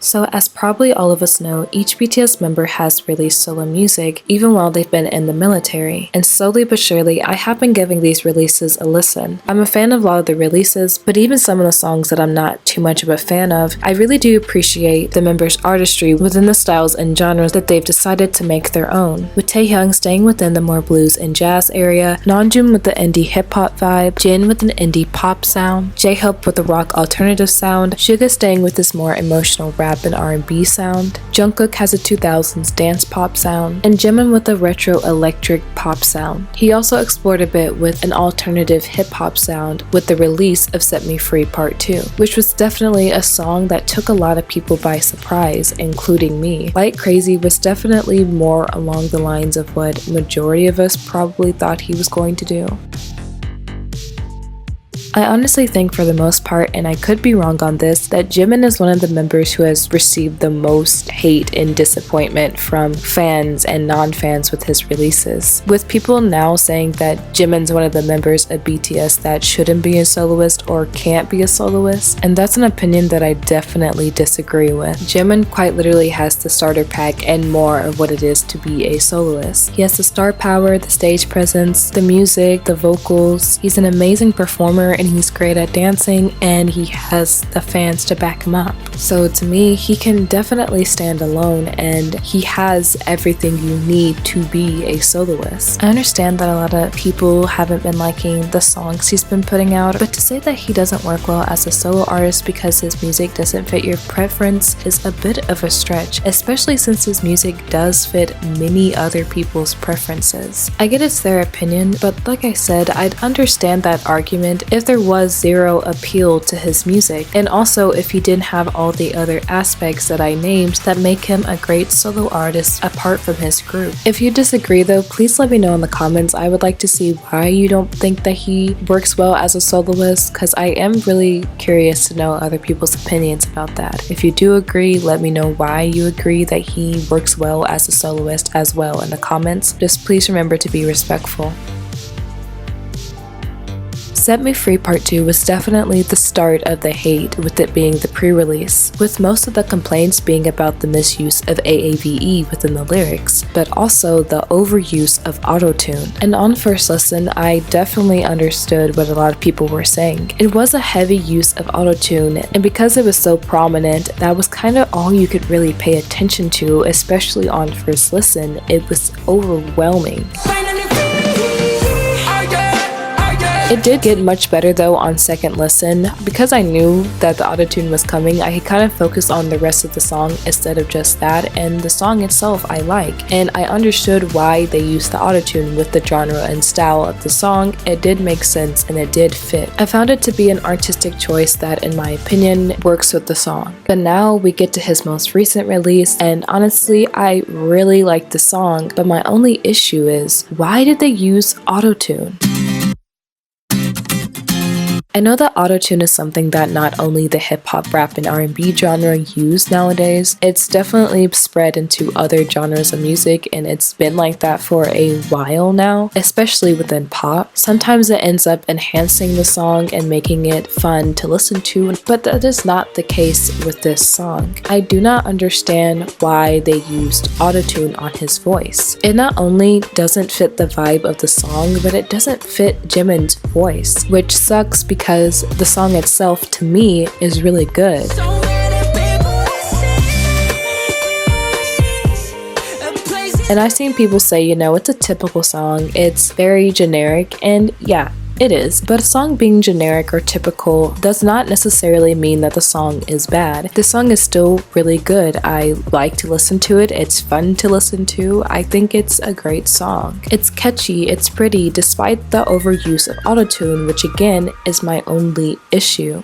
So as probably all of us know, each BTS member has released solo music even while they've been in the military, and slowly but surely I have been giving these releases a listen. I'm a fan of a lot of the releases, but even some of the songs that I'm not too much of a fan of, I really do appreciate the members' artistry within the styles and genres that they've decided to make their own. With Taehyung staying within the more blues and jazz area, Namjoon with the indie hip-hop vibe, Jin with an indie pop sound, J-Hope with a rock alternative sound, Suga staying with this more emotional rap and R&B sound, Jungkook has a 2000s dance pop sound, and Jimin with a retro electric pop sound. He also explored a bit with an alternative hip-hop sound with the release of Set Me Free Part 2, which was definitely a song that took a lot of people by surprise, including me. Like Crazy was definitely more along the lines of what majority of us probably thought he was going to do. I honestly think for the most part, and I could be wrong on this, that Jimin is one of the members who has received the most hate and disappointment from fans and non-fans with his releases. With people now saying that Jimin's one of the members of BTS that shouldn't be a soloist or can't be a soloist, and that's an opinion that I definitely disagree with. Jimin quite literally has the starter pack and more of what it is to be a soloist. He has the star power, the stage presence, the music, the vocals. He's an amazing performer and he's great at dancing, and he has the fans to back him up. So to me, he can definitely stand alone and he has everything you need to be a soloist. I understand that a lot of people haven't been liking the songs he's been putting out, but to say that he doesn't work well as a solo artist because his music doesn't fit your preference is a bit of a stretch, especially since his music does fit many other people's preferences. I get it's their opinion, but like I said, I'd understand that argument if there was zero appeal to his music, and also if he didn't have all the other aspects that I named that make him a great solo artist apart from his group. If you disagree though, please let me know in the comments. I would like to see why you don't think that he works well as a soloist, because I am really curious to know other people's opinions about that. If you do agree, let me know why you agree that he works well as a soloist as well in the comments. Just please remember to be respectful. Set Me Free Part 2 was definitely the start of the hate, with it being the pre-release, with most of the complaints being about the misuse of AAVE within the lyrics, but also the overuse of autotune. And on first listen, I definitely understood what a lot of people were saying. It was a heavy use of autotune, and because it was so prominent, that was kind of all you could really pay attention to, especially on first listen. It was overwhelming. It did get much better though on second listen. Because I knew that the autotune was coming, I kind of focused on the rest of the song instead of just that, and the song itself I like, and I understood why they used the autotune with the genre and style of the song. It did make sense and it did fit. I found it to be an artistic choice that, in my opinion, works with the song. But now we get to his most recent release, and honestly I really like the song, but my only issue is, why did they use autotune? I know that autotune is something that not only the hip-hop, rap, and R&B genre use nowadays, it's definitely spread into other genres of music, and it's been like that for a while now, especially within pop. Sometimes it ends up enhancing the song and making it fun to listen to, but that is not the case with this song. I do not understand why they used autotune on his voice. It not only doesn't fit the vibe of the song, but it doesn't fit Jimin's voice, which sucks because the song itself, to me, is really good. And I've seen people say, you know, it's a typical song, it's very generic, and yeah, it is. But a song being generic or typical does not necessarily mean that the song is bad. The song is still really good. I like to listen to it. It's fun to listen to. I think it's a great song. It's catchy, it's pretty, despite the overuse of autotune, which again is my only issue.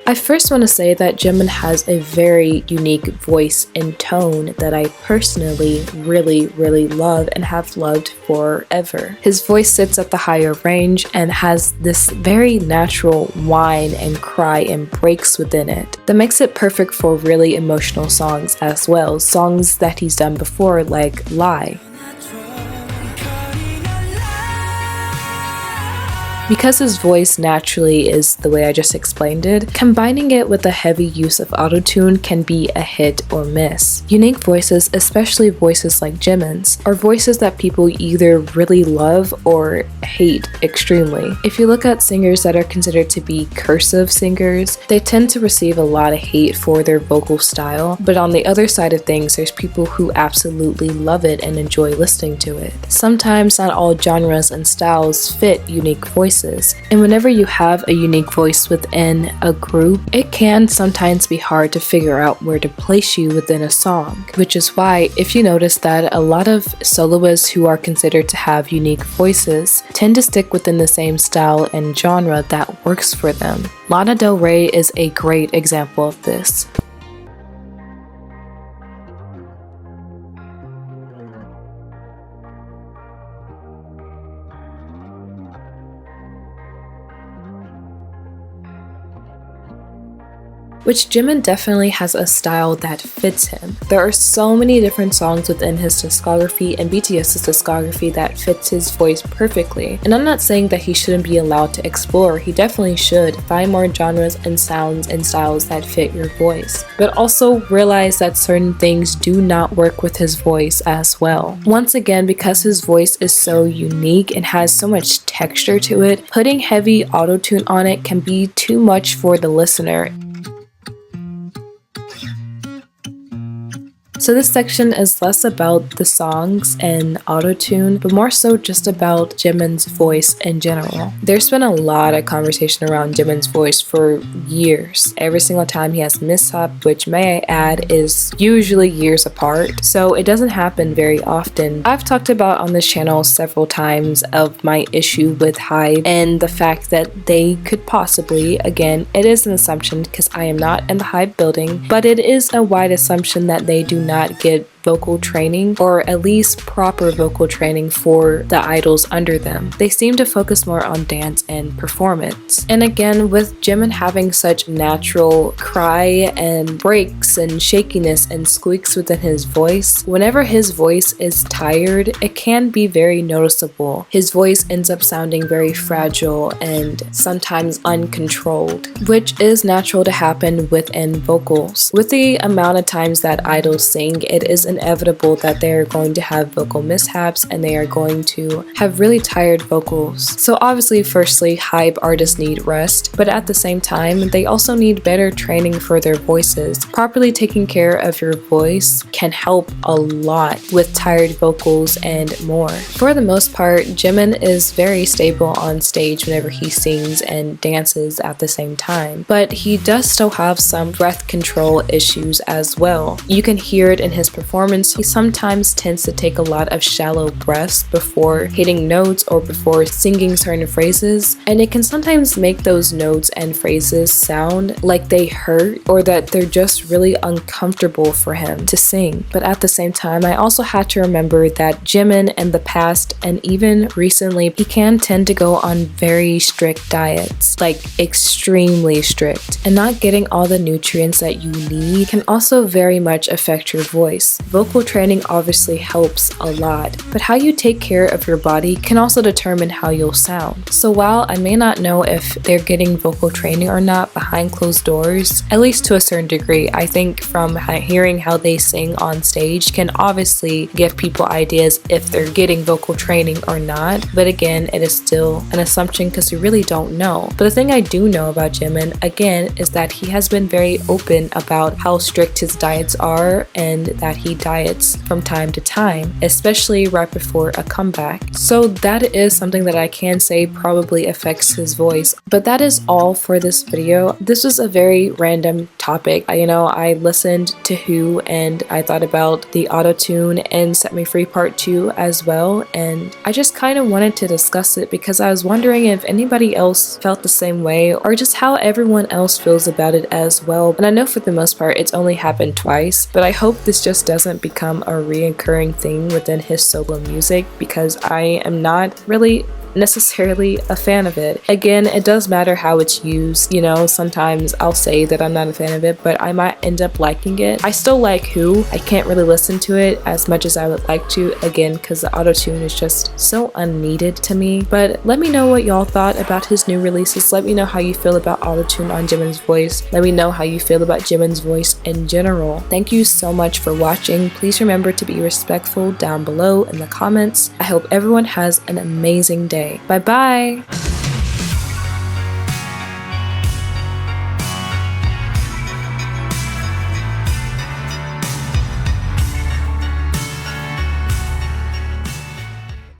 I first want to say that Jimin has a very unique voice and tone that I personally really love and have loved forever. His voice sits at the higher range and has this very natural whine and cry and breaks within it that makes it perfect for really emotional songs as well, songs that he's done before like Lie. Because his voice naturally is the way I just explained it, combining it with a heavy use of autotune can be a hit or miss. Unique voices, especially voices like Jimin's, are voices that people either really love or hate extremely. If you look at singers that are considered to be cursive singers, they tend to receive a lot of hate for their vocal style, but on the other side of things, there's people who absolutely love it and enjoy listening to it. Sometimes not all genres and styles fit unique voices, and whenever you have a unique voice within a group, it can sometimes be hard to figure out where to place you within a song, which is why if you notice that a lot of soloists who are considered to have unique voices tend to stick within the same style and genre that works for them. Lana Del Rey is a great example of this. Which Jimin definitely has a style that fits him. There are so many different songs within his discography and BTS's discography that fits his voice perfectly. And I'm not saying that he shouldn't be allowed to explore, he definitely should find more genres and sounds and styles that fit your voice. But also realize that certain things do not work with his voice as well. Once again, because his voice is so unique and has so much texture to it, putting heavy autotune on it can be too much for the listener. So this section is less about the songs and autotune, but more so just about Jimin's voice in general. There's been a lot of conversation around Jimin's voice for years. Every single time he has mishap, which may I add is usually years apart, so it doesn't happen very often. I've talked about on this channel several times of my issue with HYBE and the fact that they could possibly, again, it is an assumption because I am not in the HYBE building, but it is a wide assumption that they do not get vocal training, or at least proper vocal training for the idols under them. They seem to focus more on dance and performance. And again, with Jimin having such natural cry and breaks and shakiness and squeaks within his voice, whenever his voice is tired, it can be very noticeable. His voice ends up sounding very fragile and sometimes uncontrolled, which is natural to happen within vocals. With the amount of times that idols sing, it is inevitable that they are going to have vocal mishaps and they are going to have really tired vocals. So obviously, firstly, HYBE artists need rest, but at the same time, they also need better training for their voices. Properly taking care of your voice can help a lot with tired vocals and more. For the most part, Jimin is very stable on stage whenever he sings and dances at the same time, but he does still have some breath control issues as well. You can hear it in his performance. He sometimes tends to take a lot of shallow breaths before hitting notes or before singing certain phrases, and it can sometimes make those notes and phrases sound like they hurt or that they're just really uncomfortable for him to sing. But at the same time, I also had to remember that Jimin in the past and even recently, he can tend to go on very strict diets, like extremely strict, and not getting all the nutrients that you need can also very much affect your voice. Vocal training obviously helps a lot, but how you take care of your body can also determine how you'll sound. So while I may not know if they're getting vocal training or not behind closed doors, at least to a certain degree, I think from hearing how they sing on stage can obviously give people ideas if they're getting vocal training or not. But again, it is still an assumption because we really don't know. But the thing I do know about Jimin, again, is that he has been very open about how strict his diets are and that he diets from time to time, especially right before a comeback. So that is something that I can say probably affects his voice. But that is all for this video. This was a very random topic. I listened to Who and I thought about the autotune and Set Me Free Part 2 as well, and I just kind of wanted to discuss it because I was wondering if anybody else felt the same way or just how everyone else feels about it as well. And I know for the most part it's only happened twice, but I hope this just doesn't become a reoccurring thing within his solo music because I am not really necessarily a fan of it. Again, it does matter how it's used. You know, sometimes I'll say that I'm not a fan of it, but I might end up liking it. I still like Who. I can't really listen to it as much as I would like to, again, because the auto-tune is just so unneeded to me. But let me know what y'all thought about his new releases. Let me know how you feel about auto-tune on Jimin's voice. Let me know how you feel about Jimin's voice in general. Thank you so much for watching. Please remember to be respectful down below in the comments. I hope everyone has an amazing day. Bye bye!